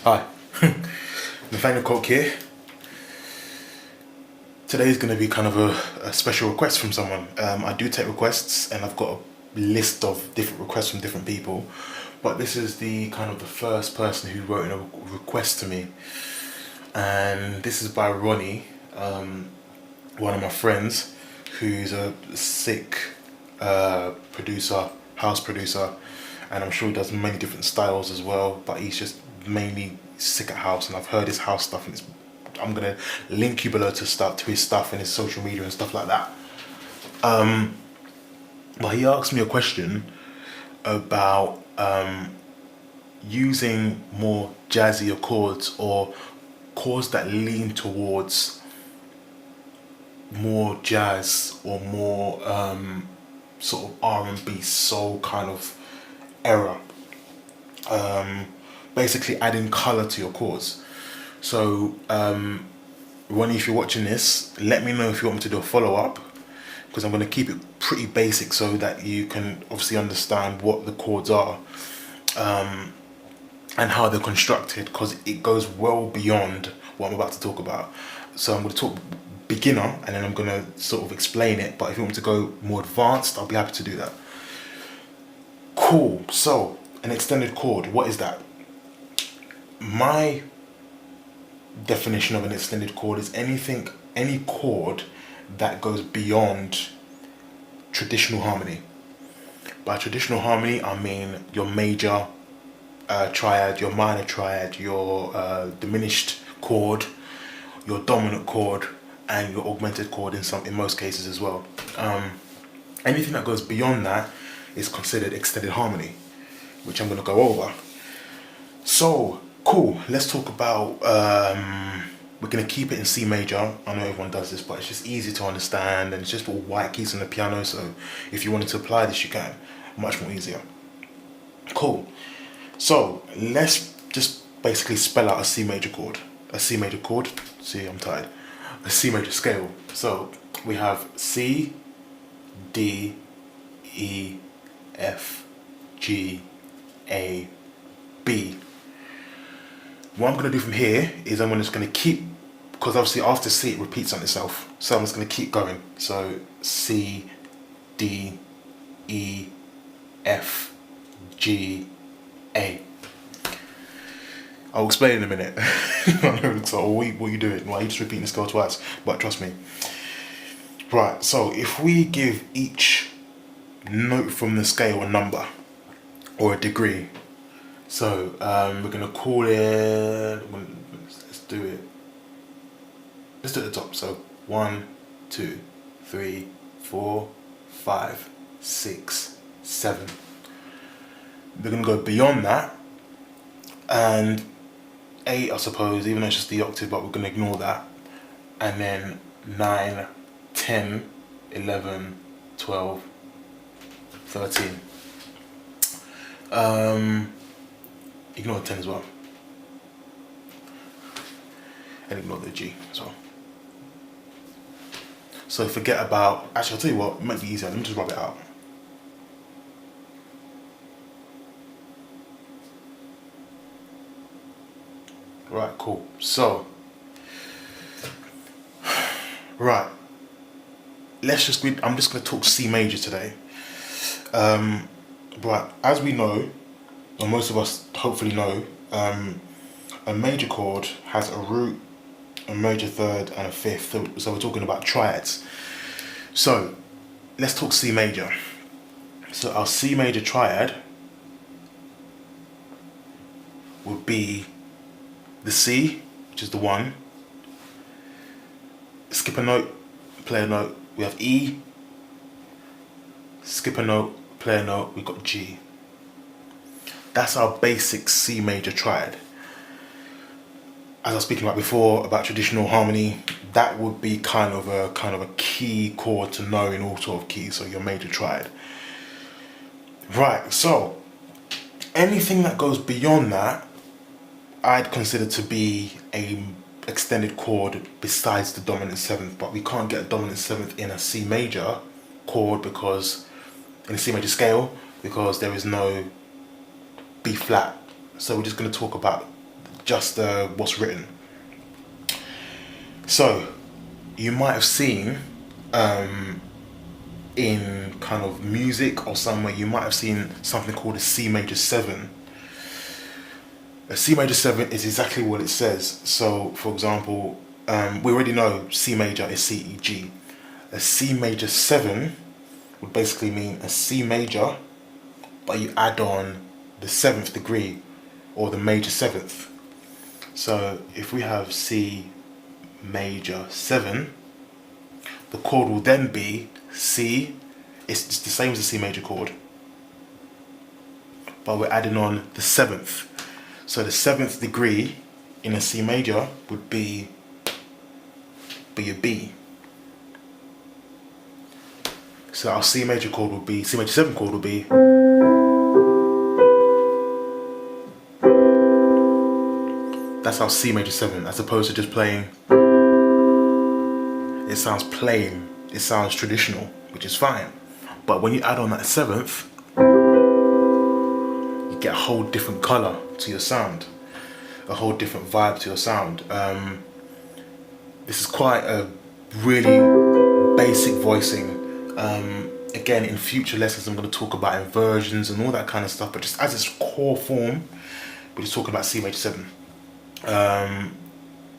Hi, Nathaniel here. Today's going to be kind of a special request from someone. I do take requests, and I've got a list of different requests from different people, but this is the first person who wrote in a request to me, and this is by Ronnie, one of my friends, who's a sick house producer, and I'm sure he does many different styles as well, but he's just mainly sick at house, and I've heard his house stuff, and I'm gonna link you below to his stuff and his social media and stuff like that. But he asked me a question about using more jazzier chords, or chords that lean towards more jazz or more sort of R&B soul kind of era. Basically adding color to your chords. So Ronnie, if you're watching this, let me know if you want me to do a follow-up, because I'm going to keep it pretty basic so that you can obviously understand what the chords are and how they're constructed, because it goes well beyond what I'm about to talk about. So I'm going to talk beginner, and then I'm going to sort of explain it, but if you want me to go more advanced, I'll be happy to do that. Cool. So an extended chord, what is that? My definition of an extended chord is any chord that goes beyond traditional harmony. By traditional harmony, I mean your major triad, your minor triad, your diminished chord, your dominant chord, and your augmented chord in most cases as well. Anything that goes beyond that is considered extended harmony, which I'm going to go over. So cool, let's talk about we're going to keep it in C major. I know everyone does this, but it's just easy to understand, and it's just all white keys on the piano, so if you wanted to apply this, you can. Much more easier. Cool. So let's just basically spell out a C major chord. A C major chord. See, I'm tired. A C major scale. So we have C, D, E, F, G, A, B. What I'm going to do from here is I'm just going to keep, because obviously after C it repeats on itself, so I'm just going to keep going. So C, D, E, F, G, A. I'll explain in a minute. So what are you doing? Why are you just repeating the scale twice? But trust me. Right, so if we give each note from the scale a number or a degree, so we're gonna call it, let's do it at the top. So 1, 2, 3, 4, 5, 6, 7. We're gonna go beyond that, and 8, I suppose, even though it's just the octave, but we're gonna ignore that. And then 9, 10, 11, 12, 13. Ignore the 10 as well. And ignore the G as well. So forget about, actually I'll tell you what, it might be easier, let me just rub it out. Right, cool. So, right, I'm just going to talk C major today. Right, as we know, or most of us hopefully know, a major chord has a root, a major third, and a fifth. So we're talking about triads. So let's talk C major. So our C major triad would be the C, which is the 1, skip a note, play a note, we have E, skip a note, play a note, we've got G. That's our basic C major triad. As I was speaking about before about traditional harmony, that would be kind of a key chord to know in all sort of keys, so your major triad. Right, so anything that goes beyond that, I'd consider to be a extended chord besides the dominant 7th, but we can't get a dominant 7th in a C major chord, because in a C major scale, because there is no B flat. So we're just going to talk about just what's written. So you might have seen in kind of music or somewhere, you might have seen something called a C major 7. A C major 7 is exactly what it says. So for example, we already know C major is C, E, G. A C major 7 would basically mean a C major, but you add on the 7th degree or the major 7th. So if we have C major 7, the chord will then be C. It's just the same as the C major chord, but we're adding on the 7th. So the 7th degree in a C major would be a B. So our C major chord would be, C major 7 chord would be, that's our C major 7, as opposed to just playing. It sounds plain, it sounds traditional, which is fine. But when you add on that 7th, you get a whole different color to your sound, a whole different vibe to your sound. This is quite a really basic voicing. Again, in future lessons I'm going to talk about inversions and all that kind of stuff, but just as its core form, we're just talking about C major 7.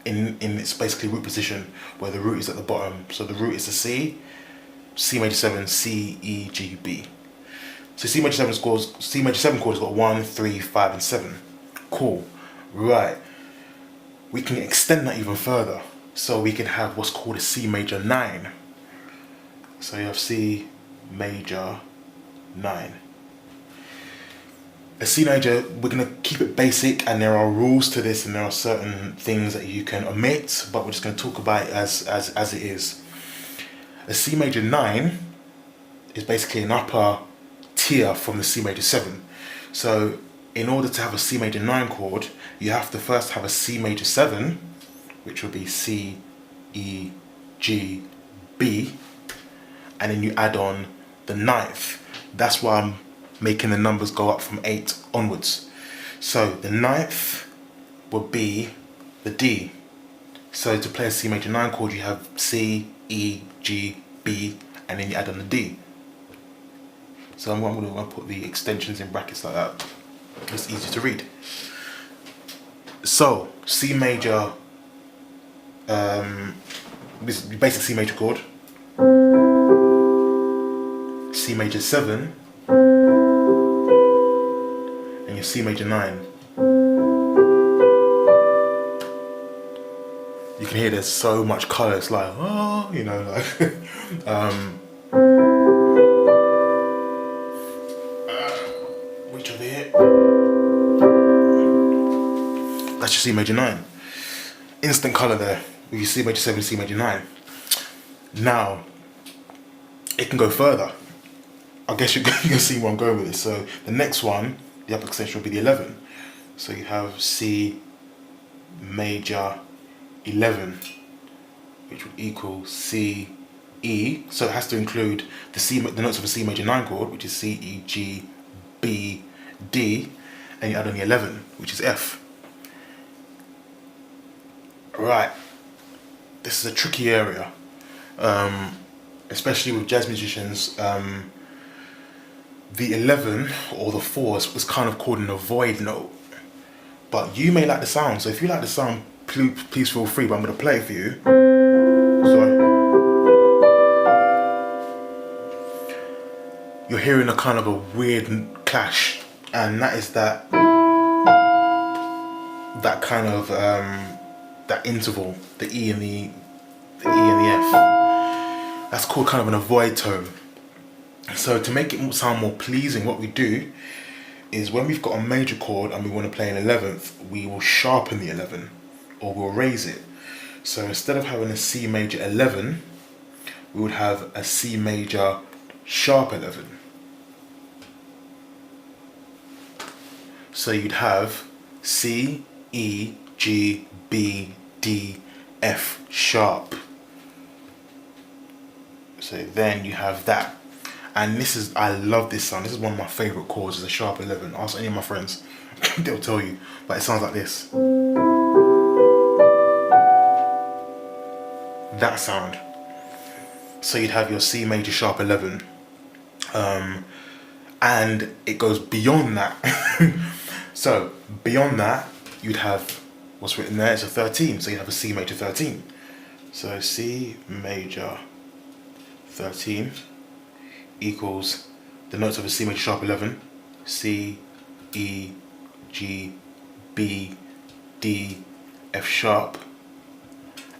In its basically root position, where the root is at the bottom. So the root is the C, C major 7, C, E, G, B. So C major 7 chord has got 1, 3, 5 and 7. Cool. Right. We can extend that even further. So we can have what's called a C major 9. So you have C major 9. A C major, we're going to keep it basic, and there are rules to this, and there are certain things that you can omit, but we're just going to talk about it as it is. A C major 9 is basically an upper tier from the C major 7. So in order to have a C major 9 chord, you have to first have a C major 7, which will be C, E, G, B, and then you add on the 9th. That's why I'm making the numbers go up from 8 onwards. So the 9th will be the D. So to play a C major 9 chord, you have C, E, G, B, and then you add on the D. So I'm going to put the extensions in brackets like that. It's easy to read. So C major, basic C major chord, C major 7, and your C major 9. You can hear there's so much colour, it's like, oh, you know, like, reach over here. That's your C major 9. Instant colour there, with your C major 7, C major 9. Now, it can go further. I guess you can see where I'm going with this. So the next one, the upper extension will be the 11. So you have C major 11, which would equal C, E. So it has to include the notes of a C major 9 chord, which is C, E, G, B, D, and you add on the 11, which is F. Right, this is a tricky area, especially with jazz musicians. The 11 or the 4 was kind of called an avoid note, but you may like the sound. So if you like the sound, please feel free. But I'm going to play it for you. Sorry. You're hearing a kind of a weird clash, and that is that kind of that interval, the E and the F. That's called kind of an avoid tone. So to make it sound more pleasing, what we do is when we've got a major chord and we want to play an 11th, we will sharpen the 11 or we'll raise it. So instead of having a C major 11, we would have a C major sharp 11. So you'd have C, E, G, B, D, F sharp. So then you have that. And this is, I love this sound. This is one of my favorite chords, is a sharp 11. Ask any of my friends, they'll tell you. But it sounds like this. that sound. So you'd have your C major sharp 11, and it goes beyond that. So beyond that, you'd have what's written there. It's a 13, so you have a C major 13. So C major 13 equals the notes of a C major sharp 11, C, E, G, B, D, F sharp,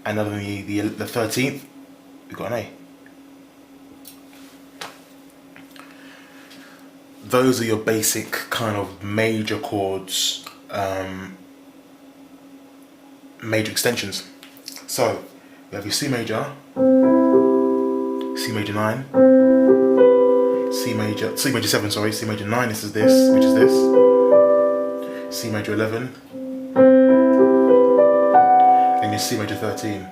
and then the 13th, we've got an A. Those are your basic kind of major chords, major extensions. So you have your C major 9, C major 7, sorry, C major 9, this is this, which is this, C major 11, and your C major 13.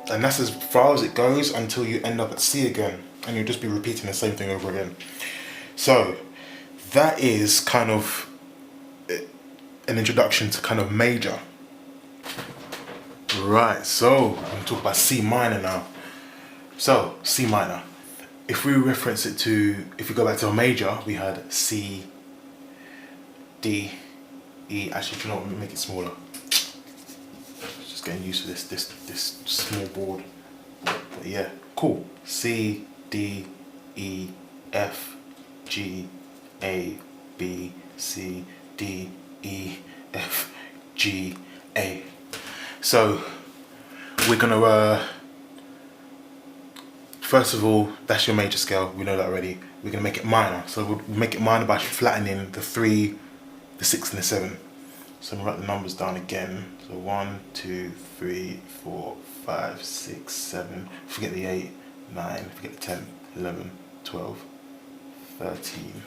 And that's as far as it goes until you end up at C again, and you'll just be repeating the same thing over again. So that is kind of an introduction to kind of major. Right, so I'm going to talk about C minor now. So C minor, if we reference it to, if we go back to a major, we had C, D, E. Actually, do you know what, let me make it smaller. Just getting used to this small board. But yeah, cool. C, D, E, F, G, A, B, C, D, E, F, G, A. So we're gonna first of all, that's your major scale, we know that already. We're gonna make it minor. So we'll make it minor by flattening the 3, the 6 and the 7. So I'm gonna write the numbers down again. So 1, 2, 3, 4, 5, 6, 7, forget the 8, 9, forget the 10, 11, 12, 13,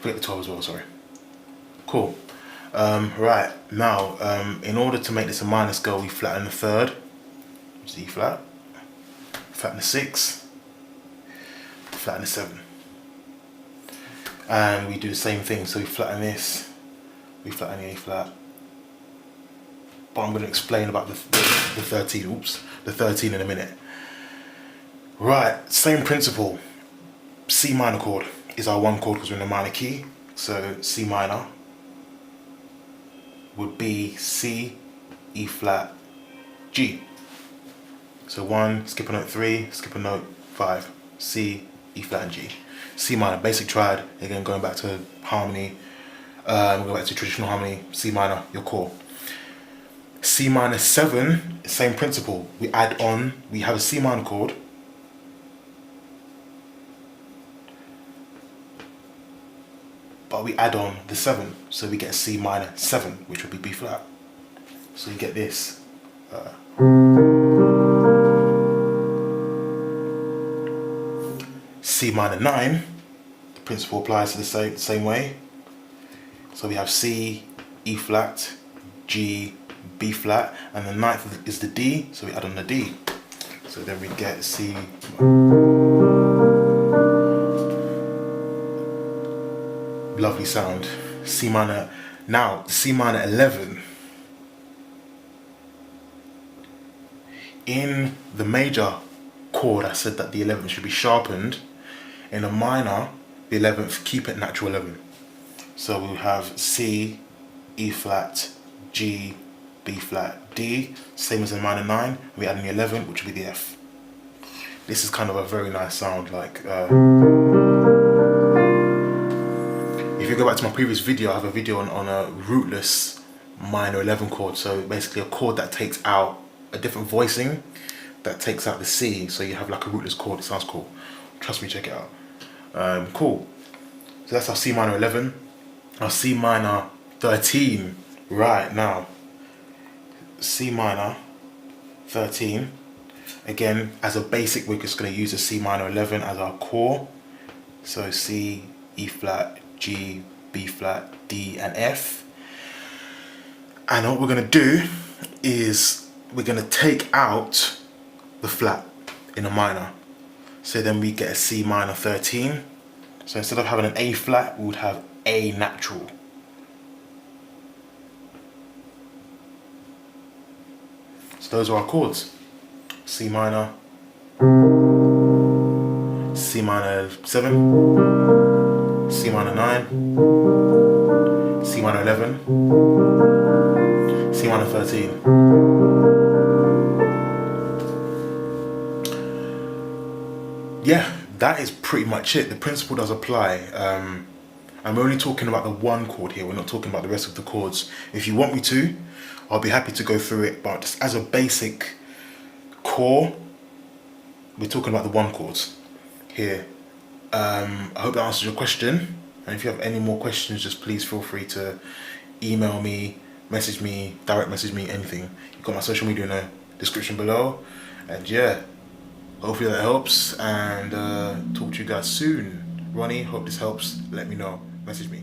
forget the 12 as well, sorry. Cool. Right, now, in order to make this a minor scale, we flatten the 3rd, which is E flat, flatten the 6, flatten the 7. And we do the same thing, so we flatten this, we flatten the A flat. But I'm going to explain about the 13, the 13 in a minute. Right, same principle. C minor chord is our 1 chord because we're in a minor key. So C minor would be C, E flat, G. So 1, skip a note 3, skip a note 5, C, E flat and G. C minor, basic triad, again going back to harmony, we'll go back to traditional harmony, C minor, your core. C minor 7, same principle, we add on, we have a C minor chord, but we add on the 7, so we get a C minor 7, which would be B flat. So you get this. C minor 9, the principle applies to the same way. So we have C, E flat, G, B flat, and the 9th is the D, so we add on the D. So then we get C. Lovely sound. C minor. Now, C minor 11. In the major chord, I said that the 11th should be sharpened. In a minor, the 11th, keep it natural 11. So we have C, E flat, G, B flat, D, same as in minor 9. We add in the 11, which would be the F. This is kind of a very nice sound, like. If you go back to my previous video, I have a video on a rootless minor 11 chord. So basically a chord that takes out a different voicing, that takes out the C. So you have like a rootless chord. It sounds cool. Trust me, check it out. Cool. So that's our C minor 11. Our C minor 13. Right, now. C minor 13. Again, as a basic, we're just going to use a C minor 11 as our core. So C, E flat, G, B flat, D and F. And what we're going to do is we're going to take out the flat in a minor. So then we get a C minor 13. So instead of having an A flat, we would have A natural. those are our chords. C minor, C minor 7, C minor 9, C minor 11, C minor 13. Yeah, that is pretty much it. The principle does apply. I'm only talking about the one chord here. We're not talking about the rest of the chords. If you want me to, I'll be happy to go through it. But just as a basic core, we're talking about the one chords here. I hope that answers your question. And if you have any more questions, just please feel free to email me, message me, direct message me, anything. You've got my social media in the description below. And yeah, hopefully that helps. And talk to you guys soon. Ronnie, hope this helps. Let me know. Message me.